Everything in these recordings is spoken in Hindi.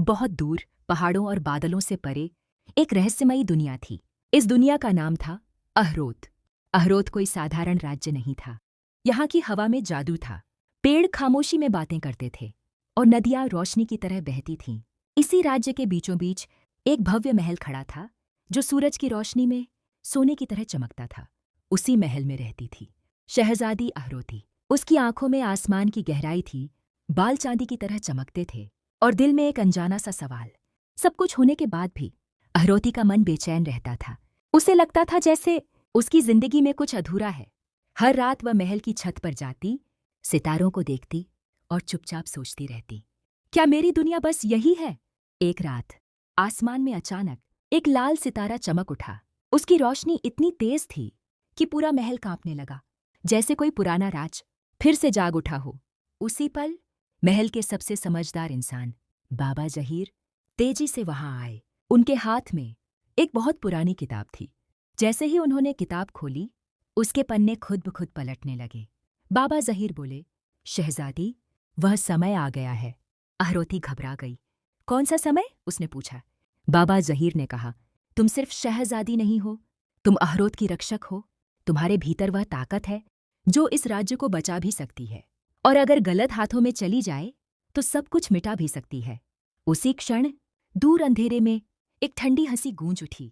बहुत दूर पहाड़ों और बादलों से परे एक रहस्यमयी दुनिया थी। इस दुनिया का नाम था अहरोत। अहरोत कोई साधारण राज्य नहीं था। यहाँ की हवा में जादू था। पेड़ खामोशी में बातें करते थे और नदियाँ रोशनी की तरह बहती थीं। इसी राज्य के बीचों बीच एक भव्य महल खड़ा था जो सूरज की रोशनी में सोने की तरह चमकता था। उसी महल में रहती थी शहजादी अहरोती। उसकी आंखों में आसमान की गहराई थी, बाल चांदी की तरह चमकते थे और दिल में एक अनजाना सा सवाल। सब कुछ होने के बाद भी अहरोती का मन बेचैन रहता था। उसे लगता था जैसे उसकी जिंदगी में कुछ अधूरा है। हर रात वह महल की छत पर जाती, सितारों को देखती और चुपचाप सोचती रहती, क्या मेरी दुनिया बस यही है? एक रात आसमान में अचानक एक लाल सितारा चमक उठा। उसकी रोशनी इतनी तेज थी कि पूरा महल कांपने लगा, जैसे कोई पुराना राज फिर से जाग उठा हो। उसी पल महल के सबसे समझदार इंसान बाबा जहीर तेजी से वहां आए। उनके हाथ में एक बहुत पुरानी किताब थी। जैसे ही उन्होंने किताब खोली, उसके पन्ने खुद ब खुद पलटने लगे। बाबा जहीर बोले, शहजादी, वह समय आ गया है। अहरोती घबरा गई। कौन सा समय? उसने पूछा। बाबा जहीर ने कहा, तुम सिर्फ शहजादी नहीं हो, तुम अहरोत की रक्षक हो। तुम्हारे भीतर वह ताकत है जो इस राज्य को बचा भी सकती है, और अगर गलत हाथों में चली जाए तो सब कुछ मिटा भी सकती है। उसी क्षण दूर अंधेरे में एक ठंडी हंसी गूंज उठी।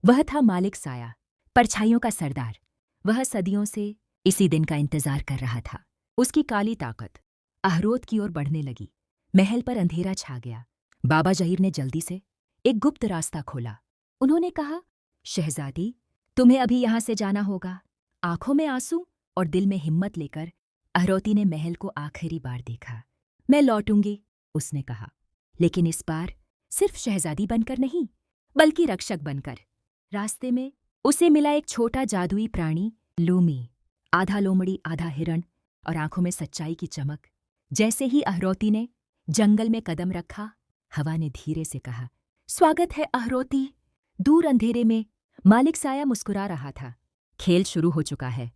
वह था मालिक साया, परछाइयों का सरदार। वह सदियों से इसी दिन का इंतजार कर रहा था। उसकी काली ताकत अहरोत की ओर बढ़ने लगी। महल पर अंधेरा छा गया। बाबा जहीर ने जल्दी से एक गुप्त रास्ता खोला। उन्होंने कहा, शहजादी, तुम्हें अभी यहाँ से जाना होगा। आंखों में आंसू और दिल में हिम्मत लेकर अहरोती ने महल को आखिरी बार देखा। मैं लौटूंगी, उसने कहा, लेकिन इस बार सिर्फ शहजादी बनकर नहीं, बल्कि रक्षक बनकर। रास्ते में उसे मिला एक छोटा जादुई प्राणी, लूमी, आधा लोमड़ी आधा हिरण, और आंखों में सच्चाई की चमक। जैसे ही अहरोती ने जंगल में कदम रखा, हवा ने धीरे से कहा, स्वागत है अहरोती। दूर अंधेरे में मालिक साया मुस्कुरा रहा था। खेल शुरू हो चुका है।